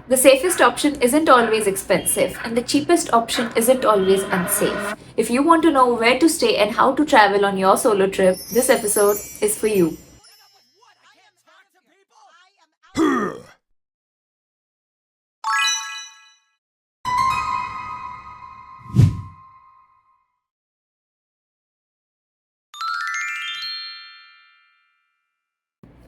The safest option isn't always expensive, and the cheapest option isn't always unsafe. If you want to know where to stay and how to travel on your solo trip, this episode is for you.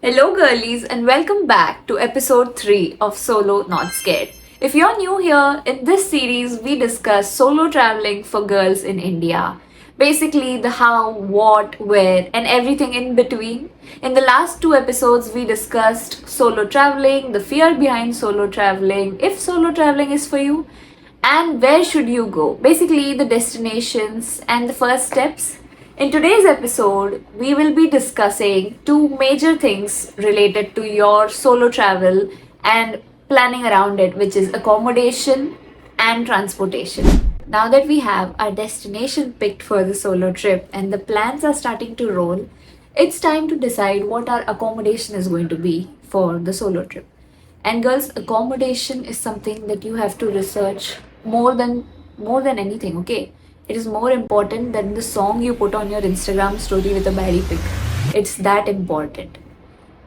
Hello, girlies, and welcome back to episode 3 of Solo Not Scared. If you're new here, in this series, we discuss solo traveling for girls in India. Basically, the how, what, where, and everything in between. In the last 2 episodes, we discussed solo traveling, the fear behind solo traveling, if solo traveling is for you, and where should you go. Basically, the destinations and the first steps. In today's episode, we will be discussing two major things related to your solo travel and planning around it, which is accommodation and transportation. Now that we have our destination picked for the solo trip and the plans are starting to roll, it's time to decide what our accommodation is going to be for the solo trip. And girls, accommodation is something that you have to research more than anything, okay? It is more important than the song you put on your Instagram story with a baddie pic. It's that important.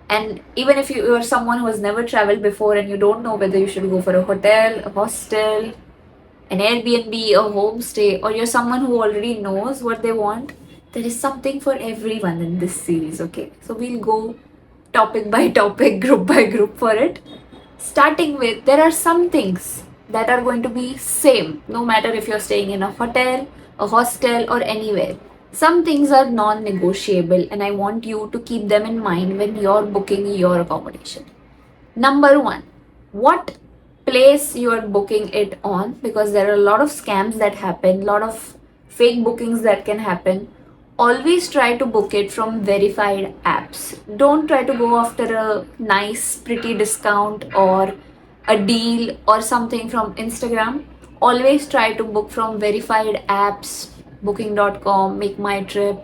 And even if you are someone who has never traveled before and you don't know whether you should go for a hotel, a hostel, an Airbnb, a homestay, or you're someone who already knows what they want, there is something for everyone in this series, okay? So we'll go topic by topic, group by group for it. Starting with, there are some things that are going to be same no matter if you're staying in a hotel, a hostel, or anywhere. Some things are non-negotiable, and I want you to keep them in mind when you're booking your accommodation. Number one, what place you are booking it on, because there are a lot of scams that happen, a lot of fake bookings that can happen. Always try to book it from verified apps. Don't try to go after a nice, pretty discount or a deal or something from Instagram. Always try to book from verified apps, booking.com, make my trip,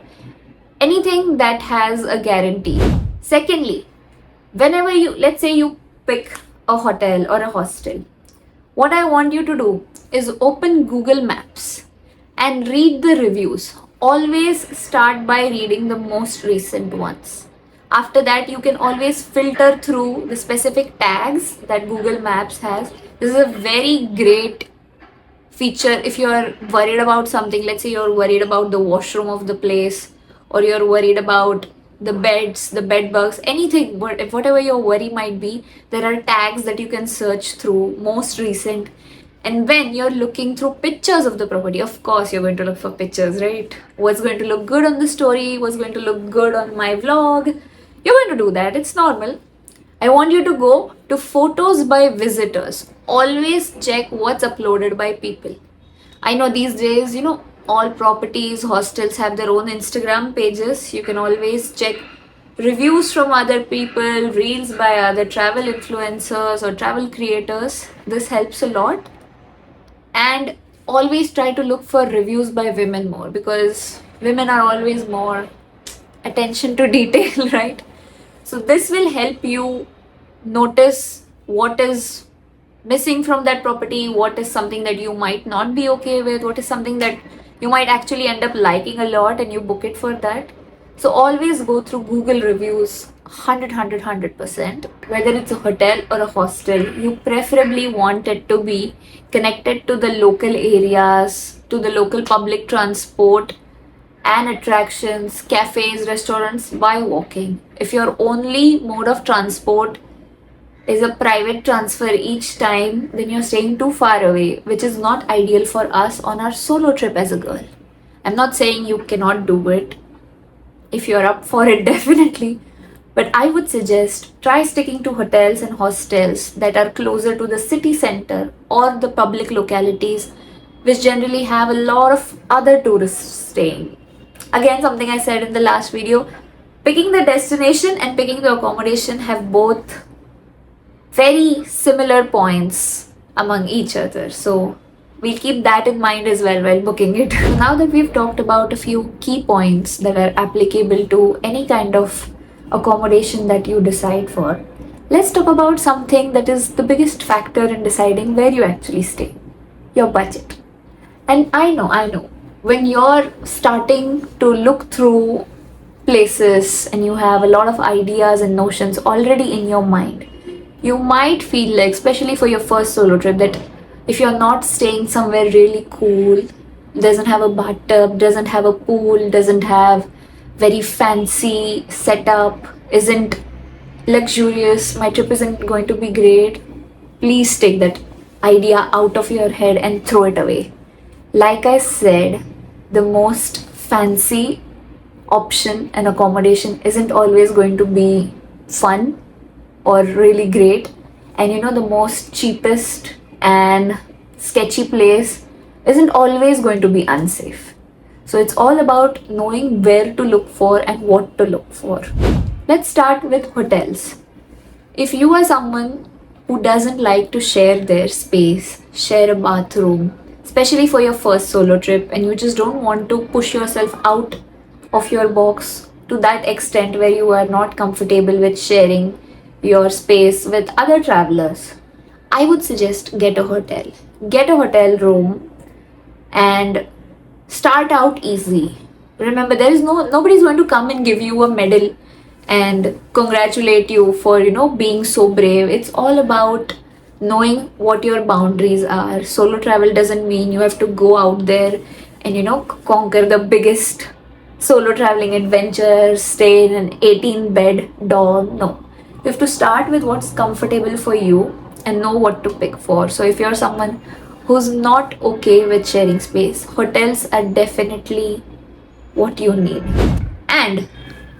anything that has a guarantee. Secondly, whenever let's say you pick a hotel or a hostel, what I want you to do is open Google Maps and read the reviews. Always start by reading the most recent ones. After that, you can always filter through the specific tags that Google Maps has. This is a very great feature if you're worried about something. Let's say you're worried about the washroom of the place, or you're worried about the beds, the bed bugs, anything, whatever your worry might be, there are tags that you can search through, most recent. And when you're looking through pictures of the property, of course, you're going to look for pictures, right? What's going to look good on the story? What's going to look good on my vlog? You're going to do that. It's normal. I want you to go to photos by visitors. Always check what's uploaded by people. I know these days, all properties, hostels have their own Instagram pages. You can always check reviews from other people, reels by other travel influencers or travel creators. This helps a lot. And always try to look for reviews by women more, because women are always more attention to detail, right? So this will help you notice what is missing from that property, what is something that you might not be okay with, what is something that you might actually end up liking a lot and you book it for that. So always go through Google reviews 100%. Whether it's a hotel or a hostel, you preferably want it to be connected to the local areas, to the local public transport and attractions, cafes, restaurants by walking. If your only mode of transport is a private transfer each time, then you're staying too far away, which is not ideal for us on our solo trip as a girl. I'm not saying you cannot do it. If you're up for it, definitely. But I would suggest try sticking to hotels and hostels that are closer to the city center or the public localities, which generally have a lot of other tourists staying. Again, something I said in the last video, picking the destination and picking the accommodation have both very similar points among each other. So we'll keep that in mind as well while booking it. Now that we've talked about a few key points that are applicable to any kind of accommodation that you decide for, Let's talk about something that is the biggest factor in deciding where you actually stay, your budget. And I know, when you're starting to look through places and you have a lot of ideas and notions already in your mind, you might feel like, especially for your first solo trip, that if you're not staying somewhere really cool, doesn't have a bathtub, doesn't have a pool, doesn't have very fancy setup, isn't luxurious, my trip isn't going to be great, please take that idea out of your head and throw it away. Like I said, the most fancy option and accommodation isn't always going to be fun or really great. And the most cheapest and sketchy place isn't always going to be unsafe. So it's all about knowing where to look for and what to look for. Let's start with hotels. If you are someone who doesn't like to share their space, share a bathroom, especially for your first solo trip, and you just don't want to push yourself out of your box to that extent where you are not comfortable with sharing your space with other travelers, I would suggest get a hotel. Get a hotel room and start out easy. Remember, there is nobody's going to come and give you a medal and congratulate you for being so brave. It's all about knowing what your boundaries are. Solo travel doesn't mean you have to go out there and conquer the biggest solo traveling adventure, stay in an 18 bed dorm. No, you have to start with what's comfortable for you and know what to pick for. So if you're someone who's not okay with sharing space, hotels are definitely what you need. And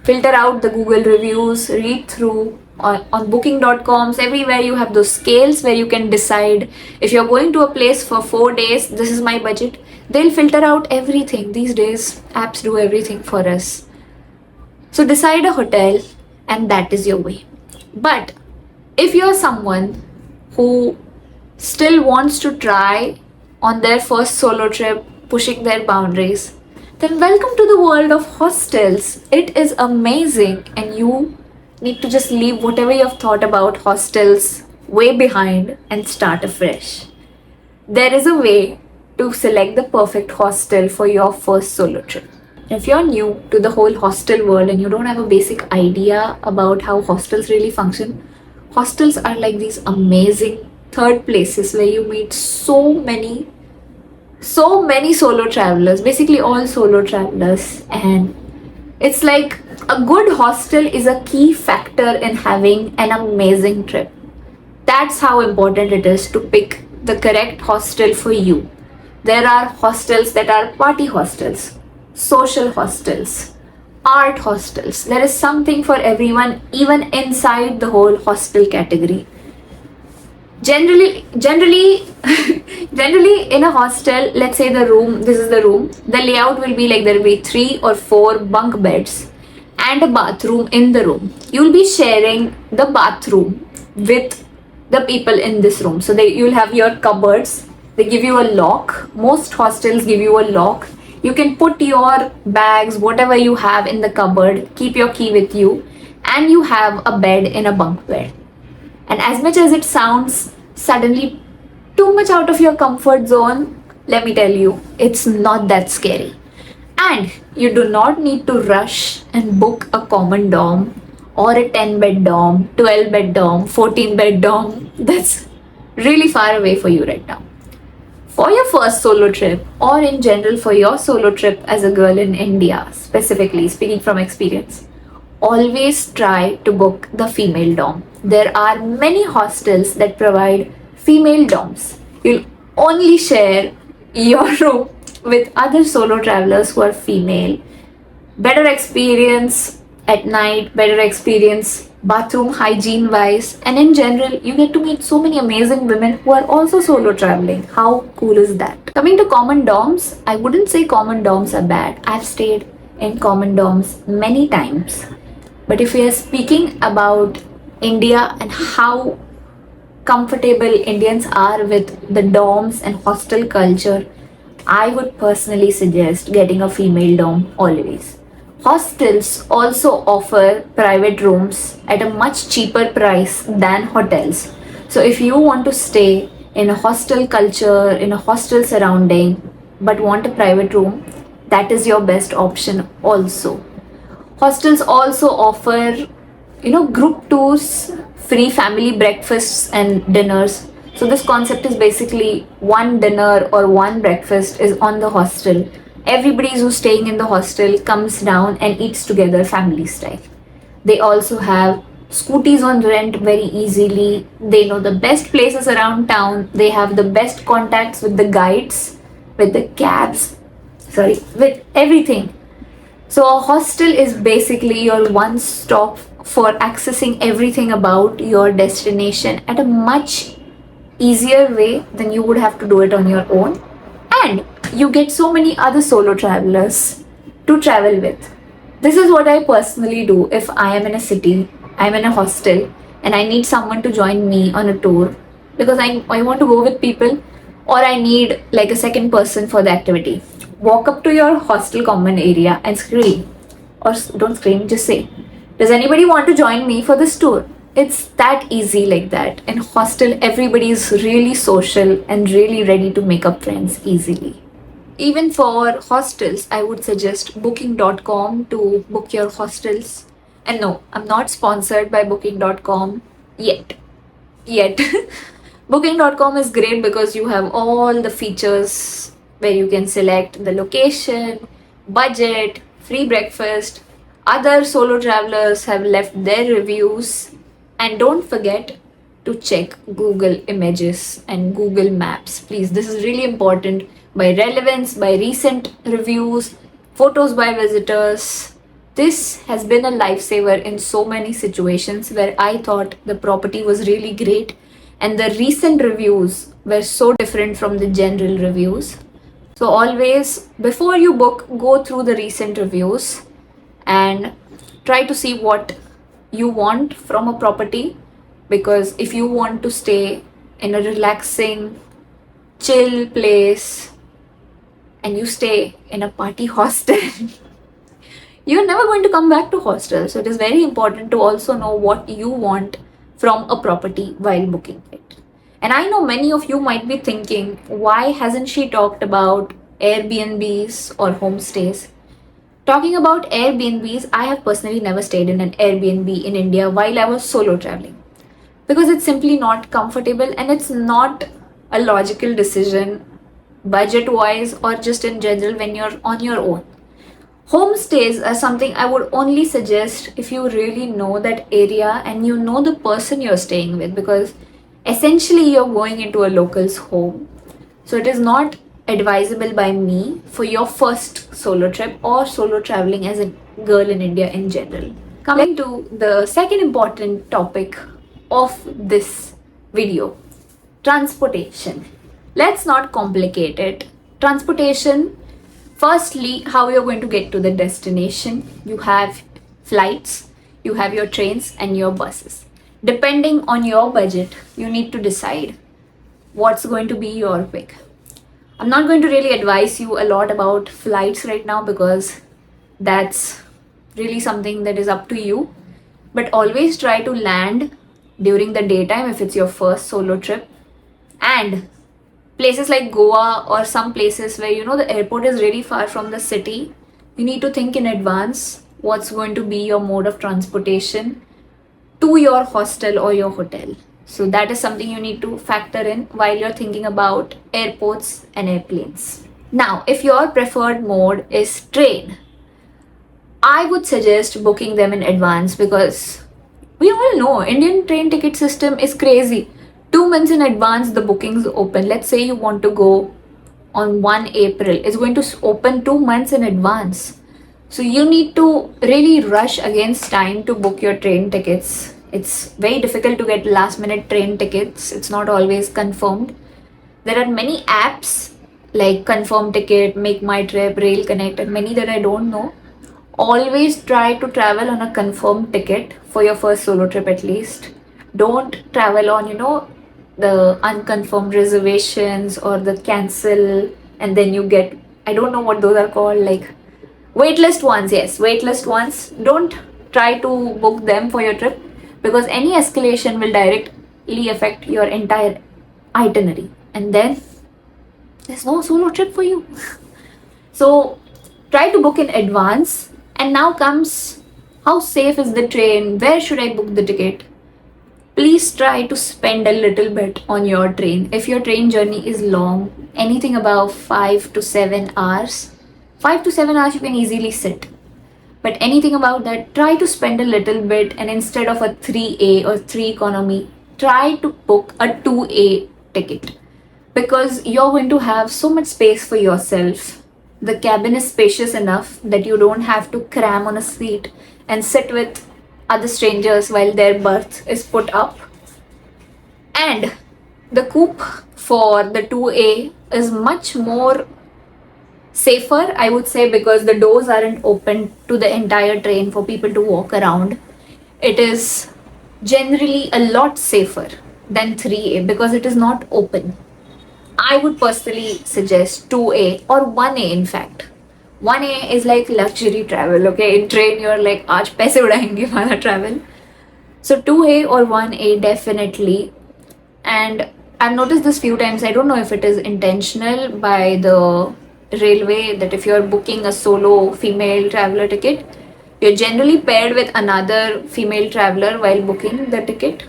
filter out the Google reviews, read through on booking.coms, everywhere you have those scales where you can decide if you're going to a place for 4 days, this is my budget. They'll filter out everything. These days, apps do everything for us. So decide a hotel and that is your way. But if you're someone who still wants to try on their first solo trip, pushing their boundaries, then welcome to the world of hostels. It is amazing, and you need to just leave whatever you have thought about hostels way behind and start afresh. There is a way to select the perfect hostel for your first solo trip. If you're new to the whole hostel world and you don't have a basic idea about how hostels really function, hostels are like these amazing third places where you meet so many solo travelers, basically all solo travelers, and it's like a good hostel is a key factor in having an amazing trip. That's how important it is to pick the correct hostel for you. There are hostels that are party hostels, social hostels, art hostels. There is something for everyone, even inside the whole hostel category. Generally generally in a hostel, let's say this is the room, the layout will be like there will be 3 or 4 bunk beds and a bathroom in the room. You'll be sharing the bathroom with the people in this room. So you'll have your cupboards. They give you a lock. Most hostels give you a lock. You can put your bags, whatever you have in the cupboard, keep your key with you, and you have a bed in a bunk bed. And as much as it sounds suddenly too much out of your comfort zone, let me tell you, it's not that scary. And you do not need to rush and book a common dorm or a 10 bed dorm, 12 bed dorm, 14 bed dorm. That's really far away for you right now. For your first solo trip, or in general for your solo trip as a girl in India, specifically speaking from experience, always try to book the female dorm. There are many hostels that provide female dorms. You'll only share your room with other solo travelers who are female. Better experience at night, better experience bathroom hygiene wise, and in general, you get to meet so many amazing women who are also solo traveling. How cool is that? Coming to common dorms, I wouldn't say common dorms are bad. I've stayed in common dorms many times. But if we are speaking about India and how comfortable Indians are with the dorms and hostel culture, I would personally suggest getting a female dorm always. Hostels also offer private rooms at a much cheaper price than hotels. So if you want to stay in a hostel culture, in a hostel surrounding, but want a private room, that is your best option also. Hostels also offer, group tours, free family breakfasts and dinners. So this concept is basically one dinner or one breakfast is on the hostel. Everybody who's staying in the hostel comes down and eats together family style. They also have scooties on rent very easily. They know the best places around town. They have the best contacts with the guides, with the cabs, with everything. So, a hostel is basically your one stop for accessing everything about your destination at a much easier way than you would have to do it on your own. And you get so many other solo travelers to travel with. This is what I personally do if I am in a city, I'm in a hostel, and I need someone to join me on a tour because I want to go with people or I need like a second person for the activity. Walk up to your hostel common area and scream. Or don't scream, just say, does anybody want to join me for this tour? It's that easy like that. In hostel, everybody is really social and really ready to make up friends easily. Even for hostels, I would suggest booking.com to book your hostels. And no, I'm not sponsored by booking.com yet. Yet. Booking.com is great because you have all the features where you can select the location, budget, free breakfast. Other solo travelers have left their reviews. And don't forget to check Google Images and Google Maps. Please, this is really important by relevance, by recent reviews, photos by visitors. This has been a lifesaver in so many situations where I thought the property was really great and the recent reviews were so different from the general reviews. So, always before you book, go through the recent reviews and try to see what you want from a property, because if you want to stay in a relaxing, chill place and you stay in a party hostel, you're never going to come back to hostel. So it is very important to also know what you want from a property while booking it. And I know many of you might be thinking, why hasn't she talked about Airbnbs or homestays? Talking about Airbnbs, I have personally never stayed in an Airbnb in India while I was solo traveling because it's simply not comfortable and it's not a logical decision budget wise or just in general when you're on your own. Homestays are something I would only suggest if you really know that area and you know the person you're staying with, because essentially you're going into a local's home. So it is not advisable by me for your first solo trip or solo traveling as a girl in India in general. Coming to the second important topic of this video, transportation. Let's not complicate it. Transportation, firstly, how you're going to get to the destination. You have flights, you have your trains and your buses. Depending on your budget, you need to decide what's going to be your pick. I'm not going to really advise you a lot about flights right now because that's really something that is up to you. But always try to land during the daytime if it's your first solo trip. And places like Goa or some places where the airport is really far from the city, you need to think in advance what's going to be your mode of transportation to your hostel or your hotel. So that is something you need to factor in while you're thinking about airports and airplanes. Now, if your preferred mode is train, I would suggest booking them in advance because we all know Indian train ticket system is crazy. 2 months in advance the bookings open. Let's say you want to go on 1 April. It's going to open 2 months in advance. So you need to really rush against time to book your train tickets. It's very difficult to get last minute train tickets. It's not always confirmed. There are many apps like Confirm Ticket, Make My Trip, Rail Connect, and many that I don't know. Always try to travel on a confirmed ticket for your first solo trip at least. Don't travel on, the unconfirmed reservations or the cancel and then you get, I don't know what those are called, like Waitlist ones, yes, waitlist ones. Don't try to book them for your trip because any escalation will directly affect your entire itinerary, and then there's no solo trip for you. So try to book in advance. And now comes, how safe is the train? Where should I book the ticket? Please try to spend a little bit on your train. If your train journey is long, anything above 5 to 7 hours, 5 to 7 hours you can easily sit. But anything about that, try to spend a little bit, and instead of a 3A or 3 economy, try to book a 2A ticket because you're going to have so much space for yourself. The cabin is spacious enough that you don't have to cram on a seat and sit with other strangers while their berth is put up. And the coupe for the 2A is much more safer, I would say, because the doors aren't open to the entire train for people to walk around. It is generally a lot safer than 3A because it is not open. I would personally suggest 2A or 1A in fact. 1A is like luxury travel, okay? In train you're like, aaj paise udayenge wala travel. So 2A or 1A definitely. And I've noticed this few times. I don't know if it is intentional by the railway that if you're booking a solo female traveler ticket, you're generally paired with another female traveler while booking the ticket.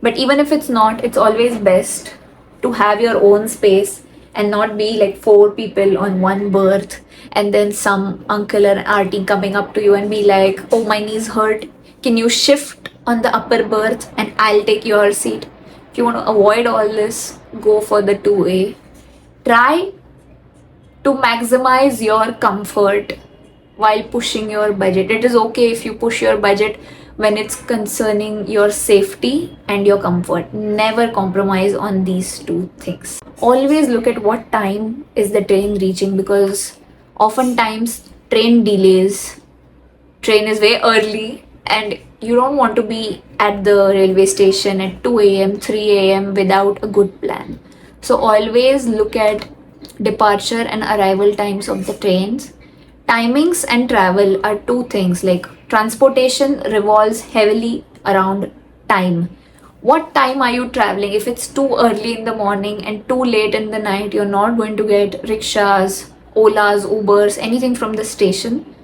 But even if it's not, it's always best to have your own space and not be like 4 people on one berth and then some uncle or auntie coming up to you and be like, oh, my knees hurt. Can you shift on the upper berth and I'll take your seat? If you want to avoid all this, go for the 2A. Try to maximize your comfort while pushing your budget. It is okay if you push your budget when it's concerning your safety and your comfort. Never compromise on these two things. Always look at what time is the train reaching because oftentimes train delays. Train is way early and you don't want to be at the railway station at 2 a.m., 3 a.m. without a good plan. So always look at departure and arrival times of the trains. Timings and travel are two things. Like transportation revolves heavily around time. What time are you traveling? If it's too early in the morning and too late in the night, you're not going to get rickshaws, olas, ubers, anything from the station.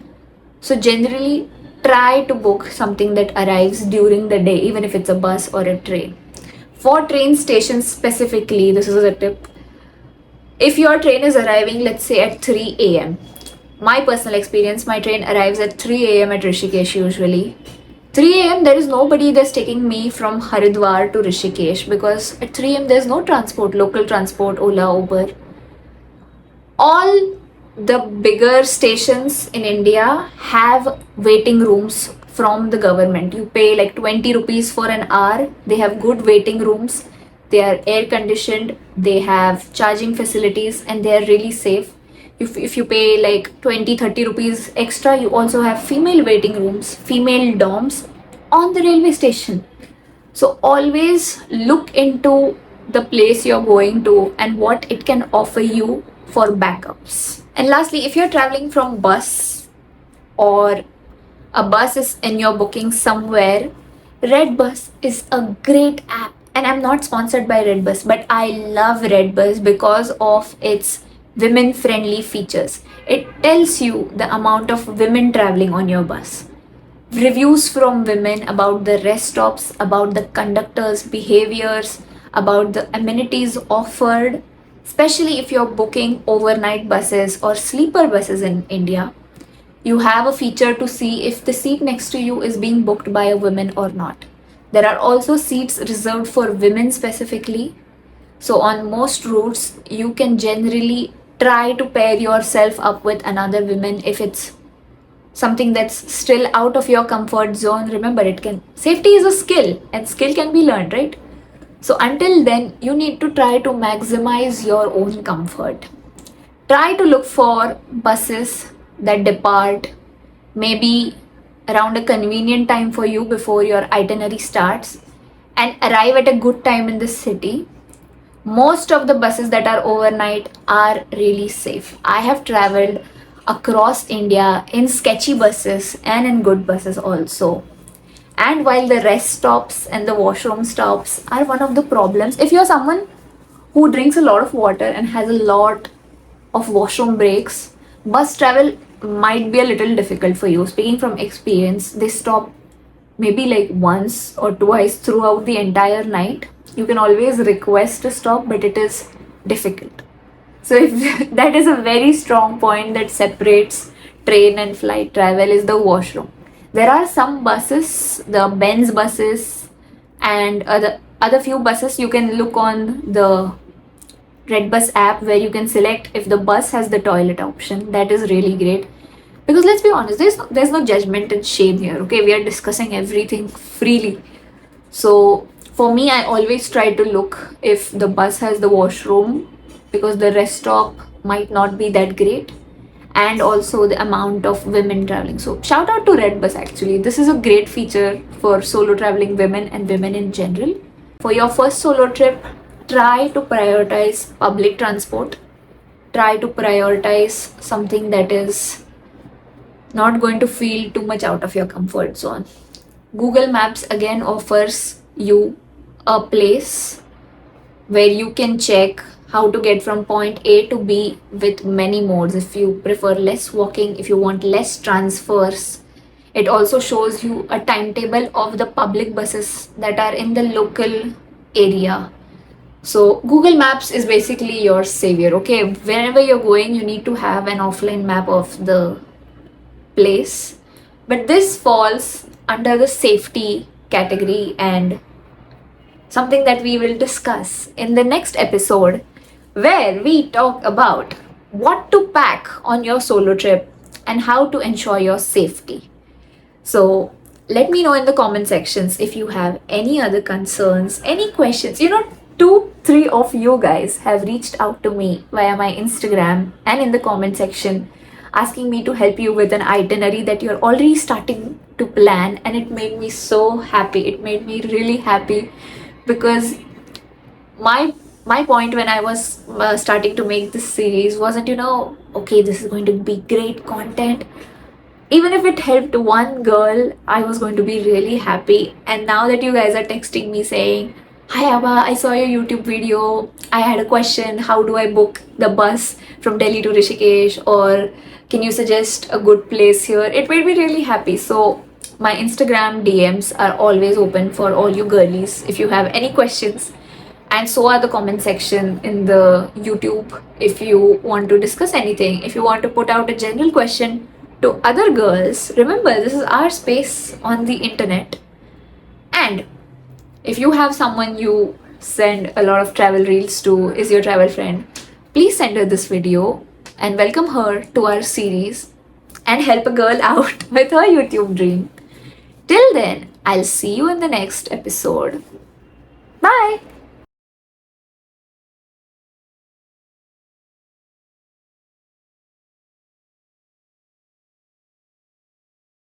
So generally try to book something that arrives during the day, even if it's a bus or a train. For train stations specifically, this is a tip. If your train is arriving, let's say at 3 a.m., my personal experience, my train arrives at 3 a.m. at Rishikesh usually. 3 a.m. there is nobody that's taking me from Haridwar to Rishikesh because at 3 a.m. there's no transport, local transport, Ola, Uber. All the bigger stations in India have waiting rooms from the government. You pay like 20 rupees for an hour. They have good waiting rooms. They are air conditioned. They have charging facilities and they are really safe. If you pay like 20-30 rupees extra, you also have female waiting rooms, female dorms on the railway station. So always look into the place you're going to and what it can offer you for backups. And lastly, if you're traveling from bus or a bus is in your booking somewhere, Redbus is a great app. And I'm not sponsored by Redbus, but I love Redbus because of its women friendly features. It tells you the amount of women traveling on your bus. Reviews from women about the rest stops, about the conductors' behaviors, about the amenities offered, especially if you're booking overnight buses or sleeper buses in India. You have a feature to see if the seat next to you is being booked by a woman or not. There are also seats reserved for women specifically. So on most routes, you can generally try to pair yourself up with another woman if it's something that's still out of your comfort zone. Remember, safety is a skill and skill can be learned, right? So until then, you need to try to maximize your own comfort. Try to look for buses that depart maybe around a convenient time for you before your itinerary starts and arrive at a good time in the city. Most of the buses that are overnight are really safe. I have traveled across India in sketchy buses and in good buses also. And while the rest stops and the washroom stops are one of the problems, if you're someone who drinks a lot of water and has a lot of washroom breaks, bus travel might be a little difficult for you. Speaking from experience, they stop maybe like once or twice throughout the entire night. You can always request to stop, but it is difficult. So if that is a very strong point that separates train and flight travel is the washroom. There are some buses, the Benz buses and other few buses you can look on the Redbus app where you can select if the bus has the toilet option. That is really great. Because let's be honest, there's no judgment and shame here. Okay, we are discussing everything freely. So for me, I always try to look if the bus has the washroom because the rest stop might not be that great, and also the amount of women traveling. So shout out to Redbus actually. This is a great feature for solo traveling women and women in general. For your first solo trip, try to prioritize public transport. Try to prioritize something that is not going to feel too much out of your comfort zone. Google Maps again offers you a place where you can check how to get from point A to B with many modes. If you prefer less walking, if you want less transfers, it also shows you a timetable of the public buses that are in the local area. So Google Maps is basically your savior. Okay, wherever you're going, you need to have an offline map of the place. But this falls under the safety category and something that we will discuss in the next episode, where we talk about what to pack on your solo trip and how to ensure your safety. So let me know in the comment sections if you have any other concerns, any questions. 2-3 of you guys have reached out to me via my Instagram and in the comment section asking me to help you with an itinerary that you're already starting to plan, and it made me so happy. It made me really happy because my point when I was starting to make this series wasn't okay, this is going to be great content. Even if it helped one girl, I was going to be really happy. And now that you guys are texting me saying, "Hi Abba, I saw your YouTube video. I had a question. How do I book the bus from Delhi to Rishikesh? Or can you suggest a good place here?" It made me really happy. So my Instagram DMs are always open for all you girlies if you have any questions. And so are the comment section in the YouTube if you want to discuss anything. If you want to put out a general question to other girls, remember this is our space on the internet. And if you have someone you send a lot of travel reels to, is your travel friend, please send her this video and welcome her to our series and help a girl out with her YouTube dream. Till then, I'll see you in the next episode. Bye!